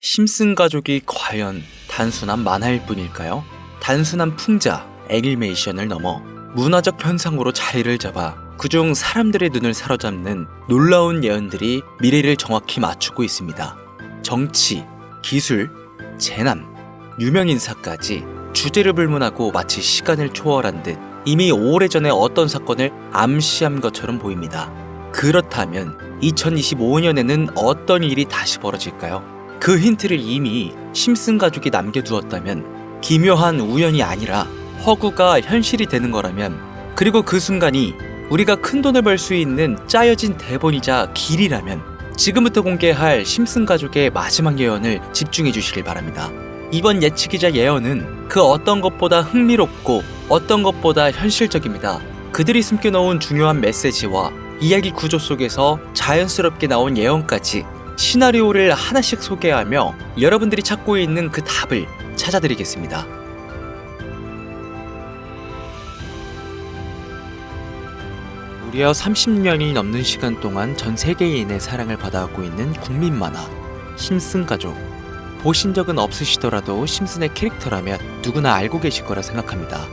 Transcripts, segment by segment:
심슨 가족이 과연 단순한 만화일 뿐일까요? 단순한 풍자, 애니메이션을 넘어 문화적 현상으로 자리를 잡아 그중 사람들의 눈을 사로잡는 놀라운 예언들이 미래를 정확히 맞추고 있습니다. 정치, 기술, 재난, 유명인사까지 주제를 불문하고 마치 시간을 초월한 듯 이미 오래전에 어떤 사건을 암시한 것처럼 보입니다. 그렇다면 2025년에는 어떤 일이 다시 벌어질까요? 그 힌트를 이미 심슨 가족이 남겨두었다면, 기묘한 우연이 아니라 허구가 현실이 되는 거라면, 그리고 그 순간이 우리가 큰 돈을 벌 수 있는 짜여진 대본이자 길이라면 지금부터 공개할 심슨 가족의 마지막 예언을 집중해 주시길 바랍니다. 이번 예측이자 예언은 그 어떤 것보다 흥미롭고 어떤 것보다 현실적입니다. 그들이 숨겨놓은 중요한 메시지와 이야기 구조 속에서 자연스럽게 나온 예언까지 시나리오를 하나씩 소개하며 여러분들이 찾고 있는 그 답을 찾아드리겠습니다. 무려 30년이 넘는 시간 동안 전 세계인의 사랑을 받아오고 있는 국민 만화 심슨 가족. 보신 적은 없으시더라도 심슨의 캐릭터라면 누구나 알고 계실 거라 생각합니다.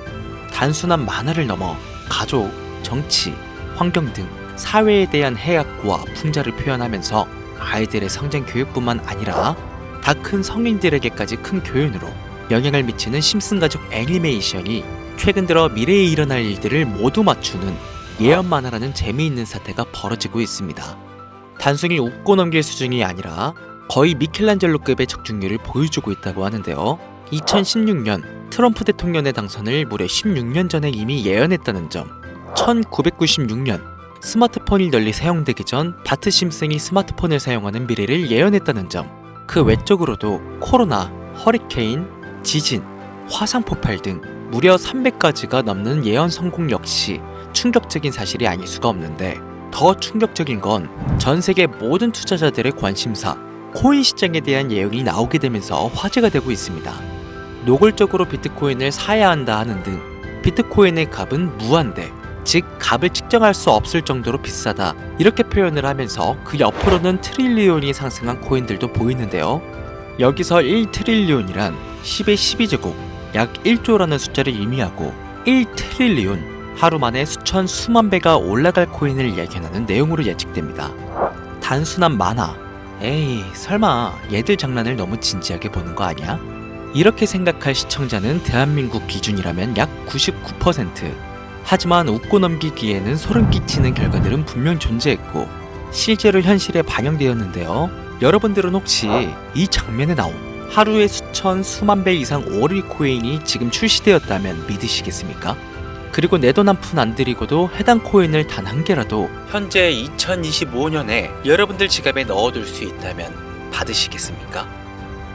단순한 만화를 넘어 가족, 정치, 환경 등 사회에 대한 해악과 풍자를 표현하면서 아이들의 성장 교육뿐만 아니라 다 큰 성인들에게까지 큰 교훈으로 영향을 미치는 심슨 가족 애니메이션이 최근 들어 미래에 일어날 일들을 모두 맞추는 예언 만화라는 재미있는 사태가 벌어지고 있습니다. 단순히 웃고 넘길 수준이 아니라 거의 미켈란젤로급의 적중률을 보여주고 있다고 하는데요. 2016년 트럼프 대통령의 당선을 무려 16년 전에 이미 예언했다는 점, 1996년 스마트폰이 널리 사용되기 전 바트 심슨이 스마트폰을 사용하는 미래를 예언했다는 점, 그 외적으로도 코로나, 허리케인, 지진, 화산 폭발 등 무려 300가지가 넘는 예언 성공 역시 충격적인 사실이 아닐 수가 없는데, 더 충격적인 건 전 세계 모든 투자자들의 관심사, 코인 시장에 대한 예언이 나오게 되면서 화제가 되고 있습니다. 노골적으로 비트코인을 사야 한다 하는 등 비트코인의 값은 무한대, 즉 값을 측정할 수 없을 정도로 비싸다, 이렇게 표현을 하면서 그 옆으로는 트릴리온이 상승한 코인들도 보이는데요. 여기서 1트릴리온이란 10의 12제곱, 약 1조라는 숫자를 의미하고 1트릴리온, 하루 만에 수만 배가 올라갈 코인을 예견하는 내용으로 예측됩니다. 단순한 만화, 에이 설마 얘들 장난을 너무 진지하게 보는 거 아니야? 이렇게 생각할 시청자는 대한민국 기준이라면 약 99%. 하지만 웃고 넘기기에는 소름 끼치는 결과들은 분명 존재했고 실제로 현실에 반영되었는데요. 여러분들은 혹시 이 장면에 나온 하루에 수만 배 이상 오를 코인이 지금 출시되었다면 믿으시겠습니까? 그리고 내 돈 한 푼 안 들이고도 해당 코인을 단 한 개라도 현재 2025년에 여러분들 지갑에 넣어둘 수 있다면 받으시겠습니까?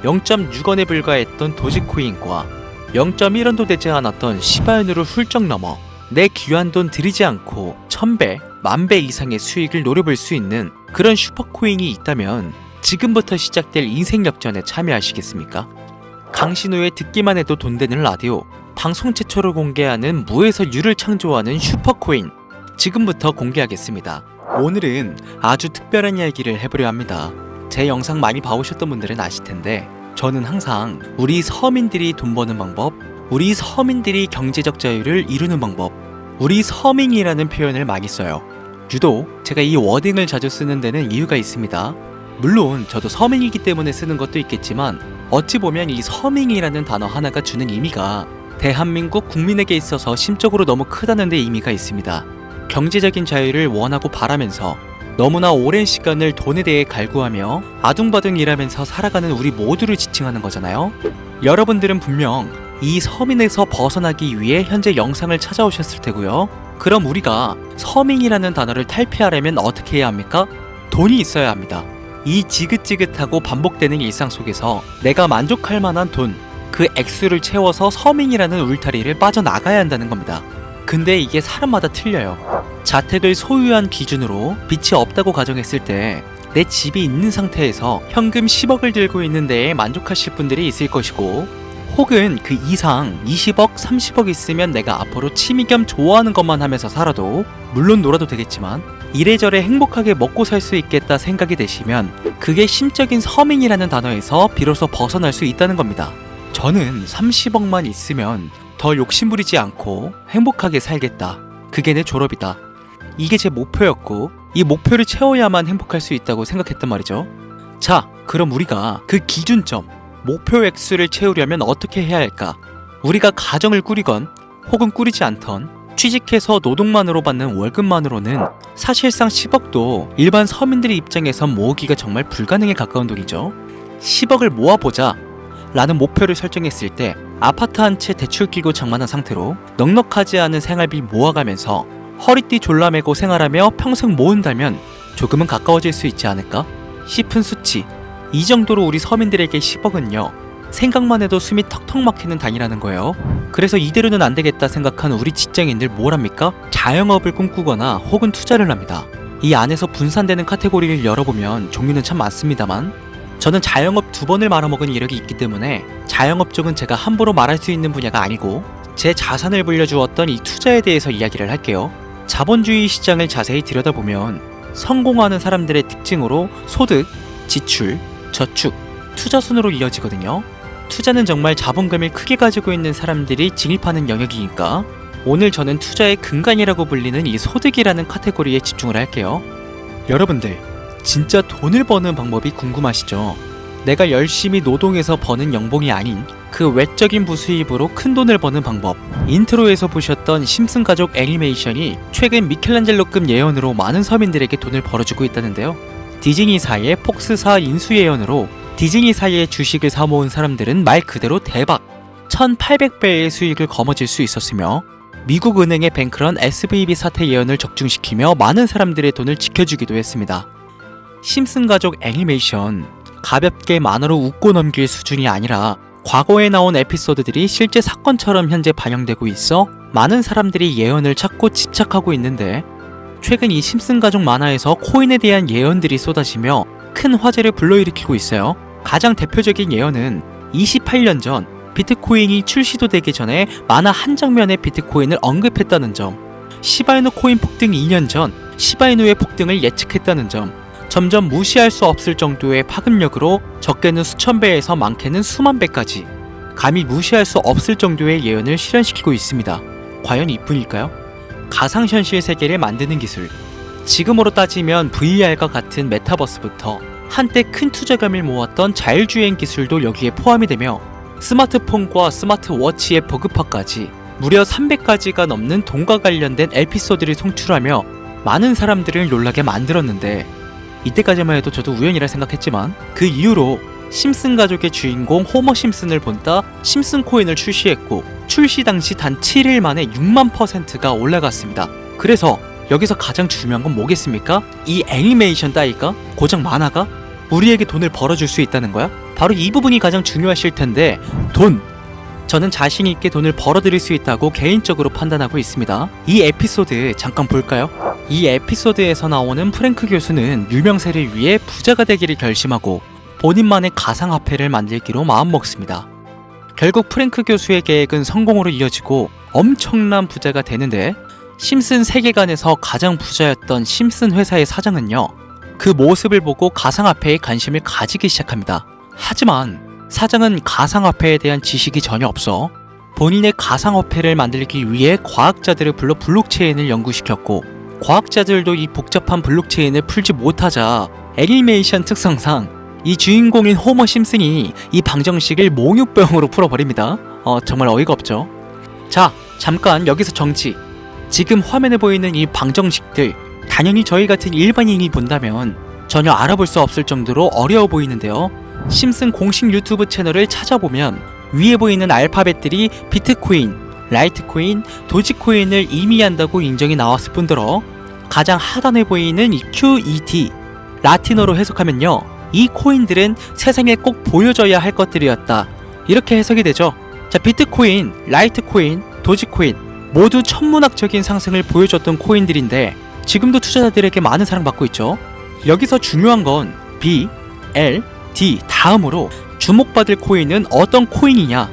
0.6원에 불과했던 도지코인과 0.1원도 되지 않았던 시바연으로 훌쩍 넘어 내 귀한 돈 들이지 않고 1000배, 10,000배 이상의 수익을 노려볼 수 있는 그런 슈퍼코인이 있다면 지금부터 시작될 인생 역전에 참여하시겠습니까? 강신호의 듣기만 해도 돈 되는 라디오, 방송 최초로 공개하는 무에서 유를 창조하는 슈퍼코인, 지금부터 공개하겠습니다. 오늘은 아주 특별한 이야기를 해보려 합니다. 제 영상 많이 봐오셨던 분들은 아실텐데 저는 항상 우리 서민들이 돈 버는 방법, 우리 서민들이 경제적 자유를 이루는 방법, 우리 서민이라는 표현을 많이 써요. 유독 제가 이 워딩을 자주 쓰는 데는 이유가 있습니다. 물론 저도 서민이기 때문에 쓰는 것도 있겠지만 어찌 보면 이 서민이라는 단어 하나가 주는 의미가 대한민국 국민에게 있어서 심적으로 너무 크다는 데 의미가 있습니다. 경제적인 자유를 원하고 바라면서 너무나 오랜 시간을 돈에 대해 갈구하며 아둥바둥 일하면서 살아가는 우리 모두를 지칭하는 거잖아요. 여러분들은 분명 이 서민에서 벗어나기 위해 현재 영상을 찾아오셨을 테고요. 그럼 우리가 서민이라는 단어를 탈피하려면 어떻게 해야 합니까? 돈이 있어야 합니다. 이 지긋지긋하고 반복되는 일상 속에서 내가 만족할 만한 돈, 그 액수를 채워서 서민이라는 울타리를 빠져나가야 한다는 겁니다. 근데 이게 사람마다 틀려요. 자택을 소유한 기준으로 빚이 없다고 가정했을 때 내 집이 있는 상태에서 현금 10억을 들고 있는 데에 만족하실 분들이 있을 것이고, 혹은 그 이상 20억, 30억 있으면 내가 앞으로 취미 겸 좋아하는 것만 하면서 살아도, 물론 놀아도 되겠지만 이래저래 행복하게 먹고 살 수 있겠다 생각이 되시면 그게 심적인 서민이라는 단어에서 비로소 벗어날 수 있다는 겁니다. 저는 30억만 있으면 더 욕심부리지 않고 행복하게 살겠다. 그게 내 졸업이다. 이게 제 목표였고 이 목표를 채워야만 행복할 수 있다고 생각했단 말이죠. 자, 그럼 우리가 그 기준점, 목표 액수를 채우려면 어떻게 해야 할까? 우리가 가정을 꾸리건 혹은 꾸리지 않던 취직해서 노동만으로 받는 월급만으로는 사실상 10억도 일반 서민들의 입장에선 모으기가 정말 불가능에 가까운 돈이죠. 10억을 모아보자 라는 목표를 설정했을 때 아파트 한 채 대출 끼고 장만한 상태로 넉넉하지 않은 생활비 모아가면서 허리띠 졸라매고 생활하며 평생 모은다면 조금은 가까워질 수 있지 않을까 싶은 수치. 이 정도로 우리 서민들에게 10억은요 생각만 해도 숨이 턱턱 막히는 단위라는 거예요. 그래서 이대로는 안 되겠다 생각한 우리 직장인들 뭘 합니까? 자영업을 꿈꾸거나 혹은 투자를 합니다. 이 안에서 분산되는 카테고리를 열어보면 종류는 참 많습니다만 저는 자영업 2번을 말아먹은 이력이 있기 때문에 자영업 쪽은 제가 함부로 말할 수 있는 분야가 아니고 제 자산을 불려주었던 이 투자에 대해서 이야기를 할게요. 자본주의 시장을 자세히 들여다보면 성공하는 사람들의 특징으로 소득, 지출, 저축, 투자 순으로 이어지거든요. 투자는 정말 자본금을 크게 가지고 있는 사람들이 진입하는 영역이니까 오늘 저는 투자의 근간이라고 불리는 이 소득이라는 카테고리에 집중을 할게요. 여러분들, 진짜 돈을 버는 방법이 궁금하시죠? 내가 열심히 노동해서 버는 연봉이 아닌 그 외적인 부수입으로 큰 돈을 버는 방법. 인트로에서 보셨던 심슨 가족 애니메이션이 최근 미켈란젤로급 예언으로 많은 서민들에게 돈을 벌어주고 있다는데요. 디즈니사의 폭스사 인수 예언으로 디즈니사의 주식을 사모은 사람들은 말 그대로 대박! 1800배의 수익을 거머쥘 수 있었으며 미국 은행의 뱅크런 SVB 사태 예언을 적중시키며 많은 사람들의 돈을 지켜주기도 했습니다. 심슨 가족 애니메이션, 가볍게 만화로 웃고 넘길 수준이 아니라 과거에 나온 에피소드들이 실제 사건처럼 현재 반영되고 있어 많은 사람들이 예언을 찾고 집착하고 있는데 최근 이 심슨 가족 만화에서 코인에 대한 예언들이 쏟아지며 큰 화제를 불러일으키고 있어요. 가장 대표적인 예언은 28년 전 비트코인이 출시도 되기 전에 만화 한 장면에 비트코인을 언급했다는 점, 시바이누 코인 폭등 2년 전 시바이누의 폭등을 예측했다는 점, 점점 무시할 수 없을 정도의 파급력으로 적게는 수천 배에서 많게는 수만 배까지 감히 무시할 수 없을 정도의 예언을 실현시키고 있습니다. 과연 이뿐일까요? 가상현실 세계를 만드는 기술, 지금으로 따지면 VR과 같은 메타버스부터 한때 큰 투자금을 모았던 자율주행 기술도 여기에 포함이 되며 스마트폰과 스마트워치의 보급화까지 무려 300가지가 넘는 돈과 관련된 에피소드를 송출하며 많은 사람들을 놀라게 만들었는데 이때까지만 해도 저도 우연이라 생각했지만 그 이후로 심슨 가족의 주인공 호머 심슨을 본따 심슨 코인을 출시했고 출시 당시 단 7일 만에 6만%가 올라갔습니다. 그래서 여기서 가장 중요한 건 뭐겠습니까? 이 애니메이션 따위가? 고작 만화가? 우리에게 돈을 벌어줄 수 있다는 거야? 바로 이 부분이 가장 중요하실 텐데 돈! 저는 자신 있게 돈을 벌어들일 수 있다고 개인적으로 판단하고 있습니다. 이 에피소드 잠깐 볼까요? 이 에피소드에서 나오는 프랭크 교수는 유명세를 위해 부자가 되기를 결심하고 본인만의 가상화폐를 만들기로 마음먹습니다. 결국 프랭크 교수의 계획은 성공으로 이어지고 엄청난 부자가 되는데 심슨 세계관에서 가장 부자였던 심슨 회사의 사장은요, 그 모습을 보고 가상화폐에 관심을 가지기 시작합니다. 하지만 사장은 가상화폐에 대한 지식이 전혀 없어 본인의 가상화폐를 만들기 위해 과학자들을 불러 블록체인을 연구시켰고 과학자들도 이 복잡한 블록체인을 풀지 못하자 애니메이션 특성상 이 주인공인 호머 심슨이 이 방정식을 몽유병으로 풀어버립니다. 정말 어이가 없죠. 자, 잠깐 여기서 정지. 지금 화면에 보이는 이 방정식들 당연히 저희 같은 일반인이 본다면 전혀 알아볼 수 없을 정도로 어려워 보이는데요. 심슨 공식 유튜브 채널을 찾아보면 위에 보이는 알파벳들이 비트코인, 라이트코인, 도지코인을 의미한다고 인정이 나왔을 뿐더러 가장 하단에 보이는 이 QET, 라틴어로 해석하면요, 이 코인들은 세상에 꼭 보여줘야 할 것들이었다, 이렇게 해석이 되죠. 자, 비트코인, 라이트코인, 도지코인 모두 천문학적인 상승을 보여줬던 코인들인데 지금도 투자자들에게 많은 사랑받고 있죠. 여기서 중요한 건 B, L, D 다음으로 주목받을 코인은 어떤 코인이냐,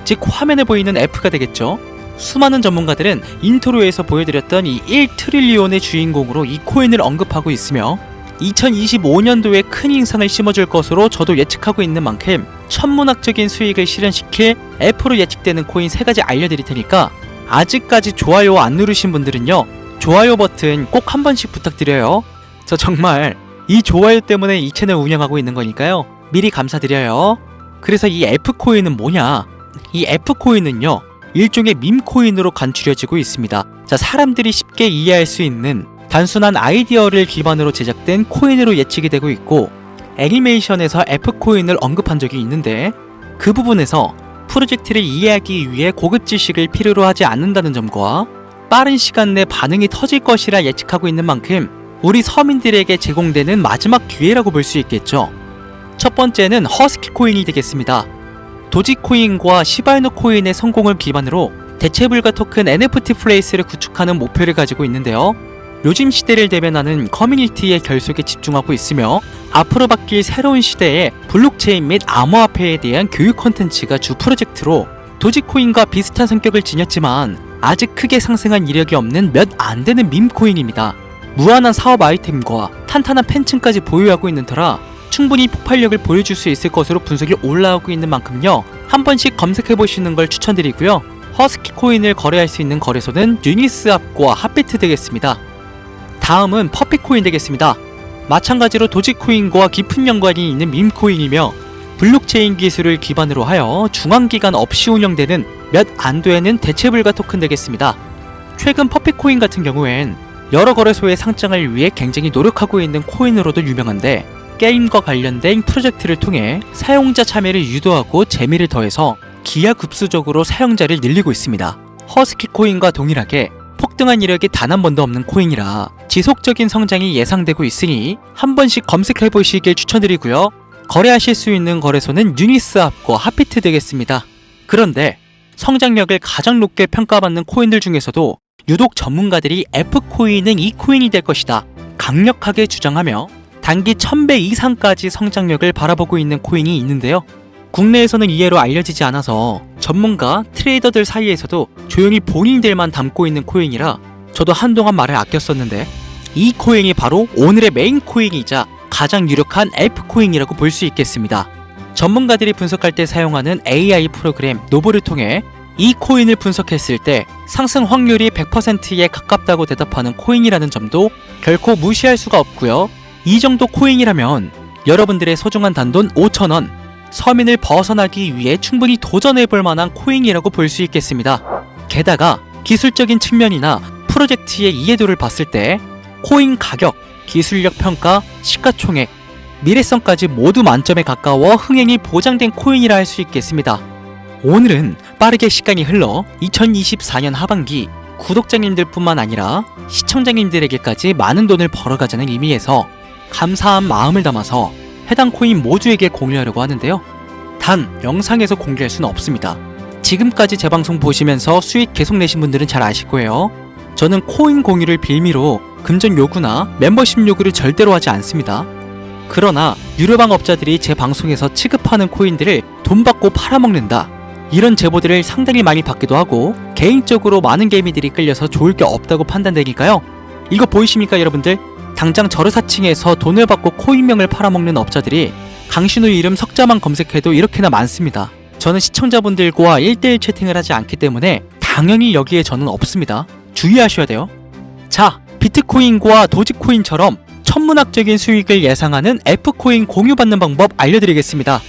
즉 화면에 보이는 F가 되겠죠. 수많은 전문가들은 인트로에서 보여드렸던 이 1트릴리온의 주인공으로 이 코인을 언급하고 있으며 2025년도에 큰 인상을 심어줄 것으로 저도 예측하고 있는 만큼 천문학적인 수익을 실현시킬 F로 예측되는 코인 3가지 알려드릴 테니까 아직까지 좋아요 안 누르신 분들은요, 좋아요 버튼 꼭 한 번씩 부탁드려요. 저 정말 이 좋아요 때문에 이 채널 운영하고 있는 거니까요, 미리 감사드려요. 그래서 이 F코인은 뭐냐? 이 F코인은요, 일종의 밈코인으로 간추려지고 있습니다. 자, 사람들이 쉽게 이해할 수 있는 단순한 아이디어를 기반으로 제작된 코인으로 예측이 되고 있고, 애니메이션에서 F코인을 언급한 적이 있는데 그 부분에서 프로젝트를 이해하기 위해 고급 지식을 필요로 하지 않는다는 점과 빠른 시간 내 반응이 터질 것이라 예측하고 있는 만큼 우리 서민들에게 제공되는 마지막 기회라고 볼 수 있겠죠. 첫 번째는 허스키 코인이 되겠습니다. 도지코인과 시바이누 코인의 성공을 기반으로 대체불가 토큰 NFT 플레이스를 구축하는 목표를 가지고 있는데요. 요즘 시대를 대변하는 커뮤니티의 결속에 집중하고 있으며 앞으로 바뀔 새로운 시대에 블록체인 및 암호화폐에 대한 교육 콘텐츠가 주 프로젝트로 도지코인과 비슷한 성격을 지녔지만 아직 크게 상승한 이력이 없는 몇 안 되는 밈코인입니다. 무한한 사업 아이템과 탄탄한 팬층까지 보유하고 있는 터라 충분히 폭발력을 보여줄 수 있을 것으로 분석이 올라오고 있는 만큼요, 한 번씩 검색해보시는 걸 추천드리고요. 허스키 코인을 거래할 수 있는 거래소는 유니스왑과 핫비트 되겠습니다. 다음은 퍼피코인 되겠습니다. 마찬가지로 도지코인과 깊은 연관이 있는 밈코인이며 블록체인 기술을 기반으로 하여 중앙기관 없이 운영되는 몇 안 되는 대체불가 토큰 되겠습니다. 최근 퍼피코인 같은 경우엔 여러 거래소의 상장을 위해 굉장히 노력하고 있는 코인으로도 유명한데, 게임과 관련된 프로젝트를 통해 사용자 참여를 유도하고 재미를 더해서 기하급수적으로 사용자를 늘리고 있습니다. 허스키 코인과 동일하게 폭등한 이력이 단 한 번도 없는 코인이라 지속적인 성장이 예상되고 있으니 한 번씩 검색해 보시길 추천드리고요. 거래하실 수 있는 거래소는 유니스왑과 핫비트 되겠습니다. 그런데 성장력을 가장 높게 평가받는 코인들 중에서도 유독 전문가들이 F코인은 이 코인이 될 것이다 강력하게 주장하며 단기 1000배 이상까지 성장력을 바라보고 있는 코인이 있는데요. 국내에서는 이해로 알려지지 않아서 전문가, 트레이더들 사이에서도 조용히 본인들만 담고 있는 코인이라 저도 한동안 말을 아꼈었는데, 이 코인이 바로 오늘의 메인 코인이자 가장 유력한 F코인이라고 볼 수 있겠습니다. 전문가들이 분석할 때 사용하는 AI 프로그램 노보를 통해 이 코인을 분석했을 때 상승 확률이 100%에 가깝다고 대답하는 코인이라는 점도 결코 무시할 수가 없고요. 이 정도 코인이라면 여러분들의 소중한 단돈 5,000원, 서민을 벗어나기 위해 충분히 도전해볼 만한 코인이라고 볼 수 있겠습니다. 게다가 기술적인 측면이나 프로젝트의 이해도를 봤을 때 코인 가격, 기술력 평가, 시가총액, 미래성까지 모두 만점에 가까워 흥행이 보장된 코인이라 할 수 있겠습니다. 오늘은 빠르게 시간이 흘러 2024년 하반기 구독자님들 뿐만 아니라 시청자님들에게까지 많은 돈을 벌어가자는 의미에서 감사한 마음을 담아서 해당 코인 모두에게 공유하려고 하는데요. 단 영상에서 공개할 수는 없습니다. 지금까지 제 방송 보시면서 수익 계속 내신 분들은 잘 아실 거예요. 저는 코인 공유를 빌미로 금전 요구나 멤버십 요구를 절대로 하지 않습니다. 그러나 유료방 업자들이 제 방송에서 취급하는 코인들을 돈 받고 팔아먹는다, 이런 제보들을 상당히 많이 받기도 하고 개인적으로 많은 개미들이 끌려서 좋을 게 없다고 판단되니까요. 이거 보이십니까 여러분들? 당장 저르사칭에서 돈을 받고 코인명을 팔아먹는 업자들이 강신우 이름 석자만 검색해도 이렇게나 많습니다. 저는 시청자분들과 1대1 채팅을 하지 않기 때문에 당연히 여기에 저는 없습니다. 주의하셔야 돼요. 자, 비트코인과 도지코인처럼 천문학적인 수익을 예상하는 F코인 공유받는 방법 알려드리겠습니다.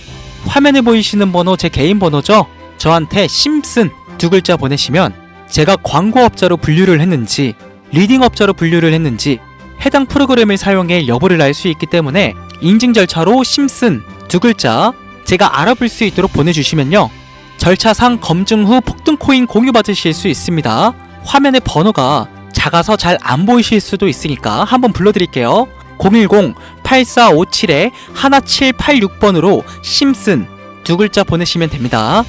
화면에 보이시는 번호 제 개인 번호죠? 저한테 심슨 두 글자 보내시면 제가 광고업자로 분류를 했는지 리딩업자로 분류를 했는지 해당 프로그램을 사용해 여부를 알 수 있기 때문에 인증 절차로 심슨 두 글자 제가 알아볼 수 있도록 보내주시면요, 절차상 검증 후 폭등코인 공유받으실 수 있습니다. 화면에 번호가 작아서 잘 안 보이실 수도 있으니까 한번 불러드릴게요. 010-8457-1786번으로 심슨 두 글자 보내시면 됩니다.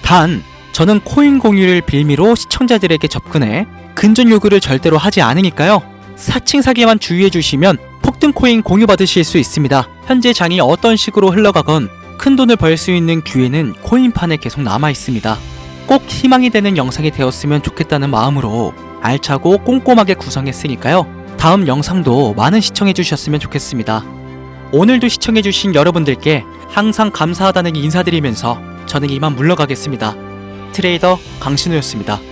단 저는 코인 공유를 빌미로 시청자들에게 접근해 근전 요구를 절대로 하지 않으니까요, 사칭 사기만 주의해 주시면 폭등 코인 공유 받으실 수 있습니다. 현재 장이 어떤 식으로 흘러가건 큰 돈을 벌 수 있는 기회는 코인판에 계속 남아 있습니다. 꼭 희망이 되는 영상이 되었으면 좋겠다는 마음으로 알차고 꼼꼼하게 구성했으니까요. 다음 영상도 많은 시청해주셨으면 좋겠습니다. 오늘도 시청해주신 여러분들께 항상 감사하다는 인사드리면서 저는 이만 물러가겠습니다. 트레이더 강신우였습니다.